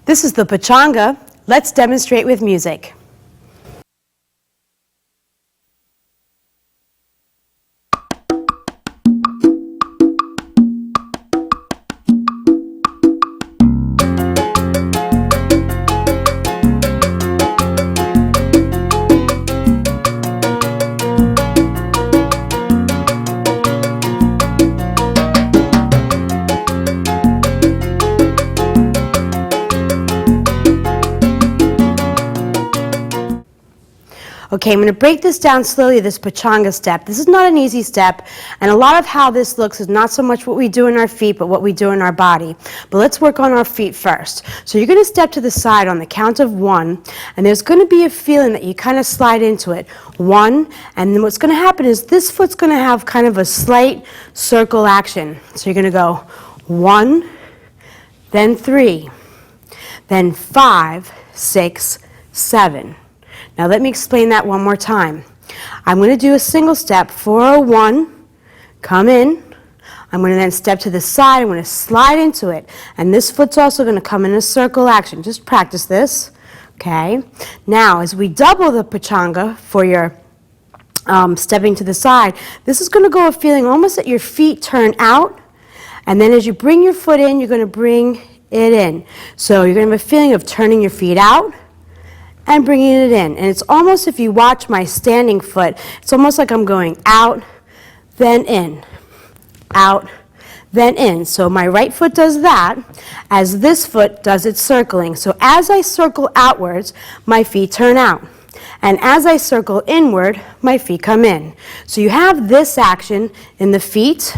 This is the Pachanga. Let's demonstrate with music. Okay, I'm going to break this down slowly, this Pachanga step. This is not an easy step, and a lot of how this looks is not so much what we do in our feet, but what we do in our body. But let's work on our feet first. So you're going to step to the side on the count of 1, and there's going to be a feeling that you kind of slide into it. 1, and then what's going to happen is this foot's going to have kind of a slight circle action. So you're going to go 1, then 3, then 5, 6, 7. Now let me explain that one more time. I'm going to do a single step, 401, come in. I'm going to then step to the side, I'm going to slide into it. And this foot's also going to come in a circle action. Just practice this, okay? Now, as we double the Pachanga for your stepping to the side, this is going to go a feeling almost that your feet turn out. And then as you bring your foot in, you're going to bring it in. So you're going to have a feeling of turning your feet out and bringing it in. And it's almost, if you watch my standing foot, it's almost like I'm going out, then in, out, then in. So my right foot does that as this foot does its circling. So as I circle outwards, my feet turn out. And as I circle inward, my feet come in. So you have this action in the feet.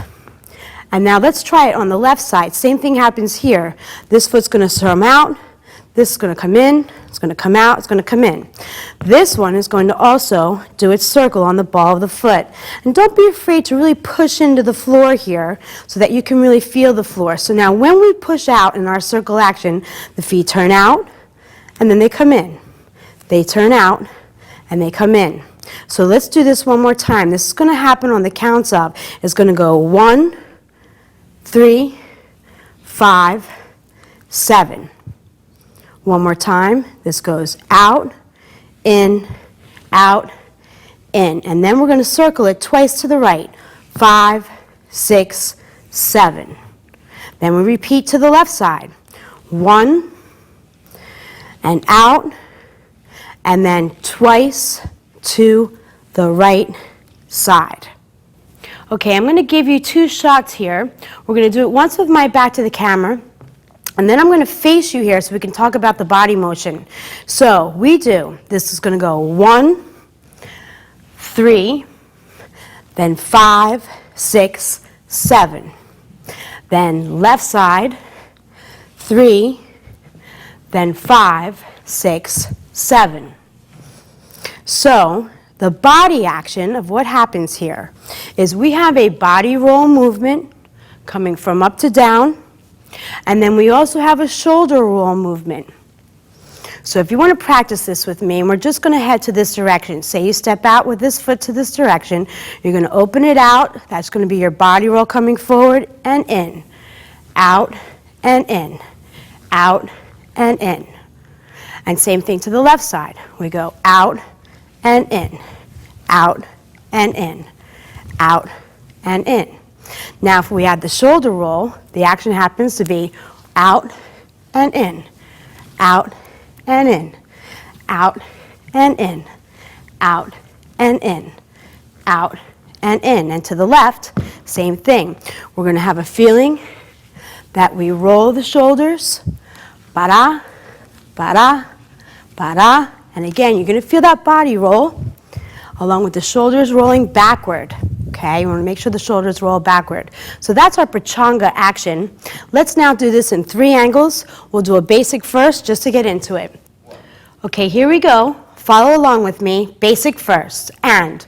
And now let's try it on the left side. Same thing happens here. This foot's going to come out. This is going to come in, it's going to come out, it's going to come in. This one is going to also do its circle on the ball of the foot. And don't be afraid to really push into the floor here so that you can really feel the floor. So now when we push out in our circle action, the feet turn out and then they come in. They turn out and they come in. So let's do this one more time. This is going to happen on the counts of. It's going to go 1, 3, 5, 7. One more time. This goes out, in, and then we're going to circle it twice to the right. 5, 6, 7. Then we repeat to the left side. 1, and out, and then twice to the right side. Okay, I'm going to give you 2 shots here. We're going to do it once with my back to the camera. And then I'm going to face you here so we can talk about the body motion. So this is going to go 1, 3, then 5, 6, 7. Then left side, 3, then 5, 6, 7. So the body action of what happens here is we have a body roll movement coming from up to down. And then we also have a shoulder roll movement. So if you want to practice this with me, and we're just going to head to this direction. Say you step out with this foot to this direction. You're going to open it out. That's going to be your body roll coming forward and in. Out and in. Out and in. And same thing to the left side. We go out and in. Out and in. Out and in. Now, if we add the shoulder roll, the action happens to be out and in, out and in, out and in, out and in, out and in. And to the left, same thing. We're going to have a feeling that we roll the shoulders, para, para, para. And again, you're going to feel that body roll along with the shoulders rolling backward. Okay, you want to make sure the shoulders roll backward. So that's our Pachanga action. Let's now do this in 3 angles. We'll do a basic first just to get into it. Okay, here we go. Follow along with me. Basic first. And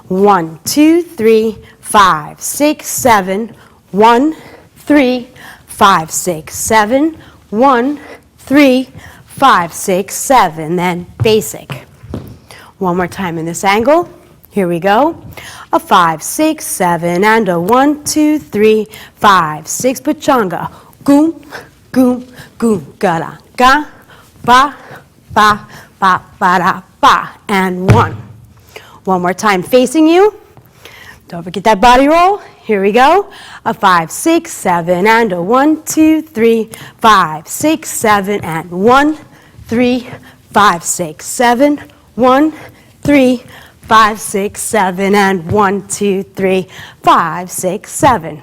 1, 2, 3, 5, 6, 7. 1, 3, 5, 6, 7. 1, 3, 5, 6, 7. Then basic. One more time in this angle. Here we go. A 5, 6, 7, and a 1, 2, 3, 5, 6. Pachanga. Goom, goom, goom, gara. ga, ba, ba, ba, ba, da, ba, and 1. One more time facing you. Don't forget that body roll. Here we go. A 5, 6, 7, and a 1, 2, 3, 5, 6, 7, and 1, 3, 5, 6, 7, 1, 3, 5, 6, 7, and 1, 2, 3, 5, 6, 7.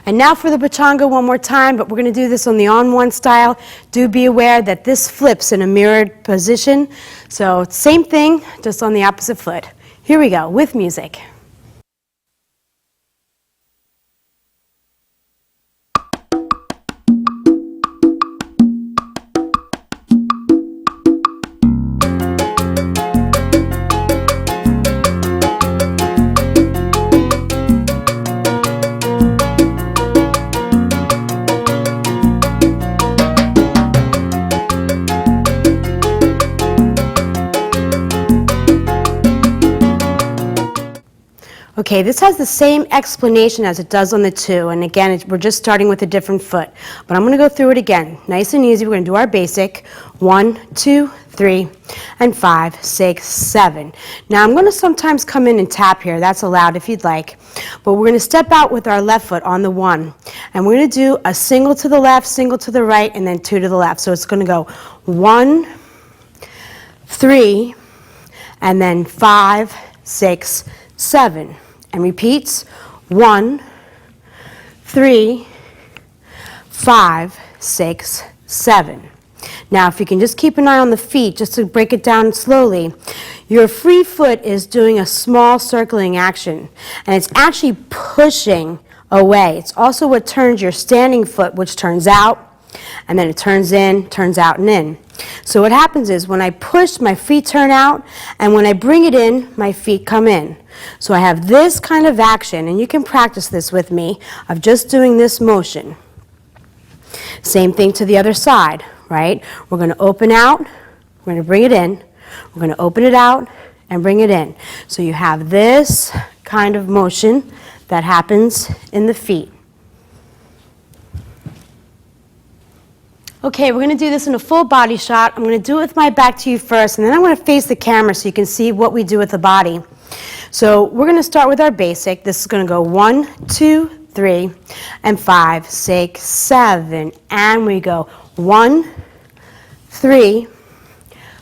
And now for the Pachanga one more time, but we're going to do this on the on-one style. Do be aware that this flips in a mirrored position. So same thing, just on the opposite foot. Here we go, with music. Okay, this has the same explanation as it does on the 2, and again, we're just starting with a different foot. But I'm going to go through it again, nice and easy. We're going to do our basic, 1, 2, 3, and 5, 6, 7. Now, I'm going to sometimes come in and tap here. That's allowed if you'd like. But we're going to step out with our left foot on the 1, and we're going to do a single to the left, single to the right, and then 2 to the left. So it's going to go 1, 3, and then 5, 6, 7. And repeats 1, 3, 5, 6, 7. Now, if you can just keep an eye on the feet, just to break it down slowly, your free foot is doing a small circling action, and it's actually pushing away. It's also what turns your standing foot, which turns out, and then it turns in, turns out, and in. So what happens is when I push, my feet turn out, and when I bring it in, my feet come in. So I have this kind of action, and you can practice this with me, of just doing this motion. Same thing to the other side, right? We're going to open out, we're going to bring it in, we're going to open it out, and bring it in. So you have this kind of motion that happens in the feet. Okay, we're going to do this in a full body shot. I'm going to do it with my back to you first, and then I'm going to face the camera so you can see what we do with the body. So we're going to start with our basic. This is going to go 1, 2, 3, and 5, 6, 7. And we go 1, 3,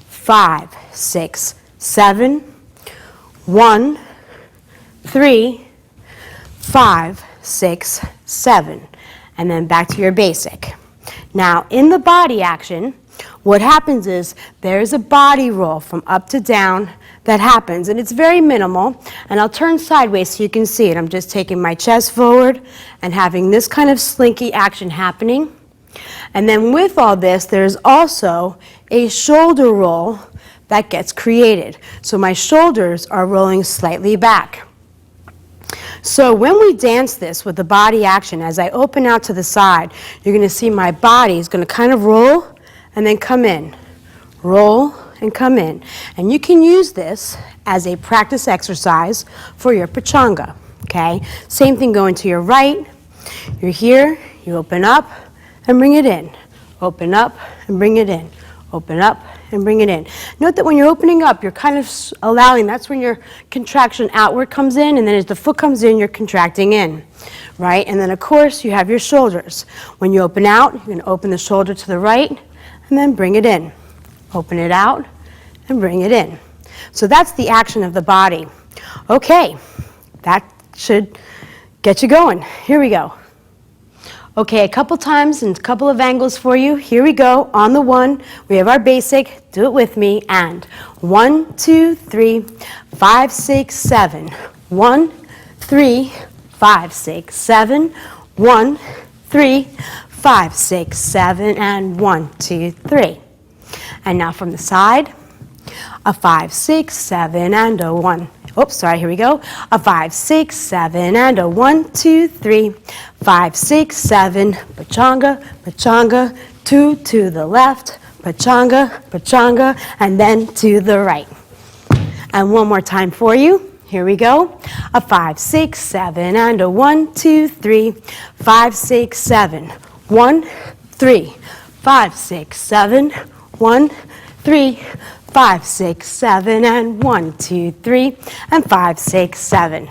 5, 6, 7. 1, 3, 5, 6, 7. And then back to your basic. Now, in the body action, what happens is there's a body roll from up to down that happens, and it's very minimal. And I'll turn sideways so you can see it. I'm just taking my chest forward and having this kind of slinky action happening. And then with all this, there's also a shoulder roll that gets created. So my shoulders are rolling slightly back. So when we dance this with the body action, as I open out to the side, you're going to see my body is going to kind of roll and then come in. Roll and come in. And you can use this as a practice exercise for your Pachanga. Okay? Same thing going to your right. You're here, you open up and bring it in. Open up and bring it in. Open up and bring it in. Note that when you're opening up, you're kind of allowing, that's when your contraction outward comes in, and then as the foot comes in, you're contracting in, right? And then, of course, you have your shoulders. When you open out, you're going to open the shoulder to the right, and then bring it in. Open it out, and bring it in. So that's the action of the body. Okay, that should get you going. Here we go. Okay, a couple times and a couple of angles for you. Here we go. On the 1, we have our basic. Do it with me. And 1, 2, 3, 5, 6, 7. 1, 3, 5, 6, 7. 1, 3, 5, 6, 7. And 1, 2, 3. And now from the side, a 5, 6, 7, and a 1. Oops, sorry, here we go. A 5, 6, 7, and a 1, 2, 3, 5, 6, 7. Pachanga, pachanga, 2 to the left. Pachanga, pachanga, and then to the right. And one more time for you. Here we go. A 5, 6, 7, and a 1, 2, 3, 5, 6, 7. 1, 3, 5, 6, 7. 1, 3, 5, 6, 7, and 1, 2, 3, and 5, 6, 7.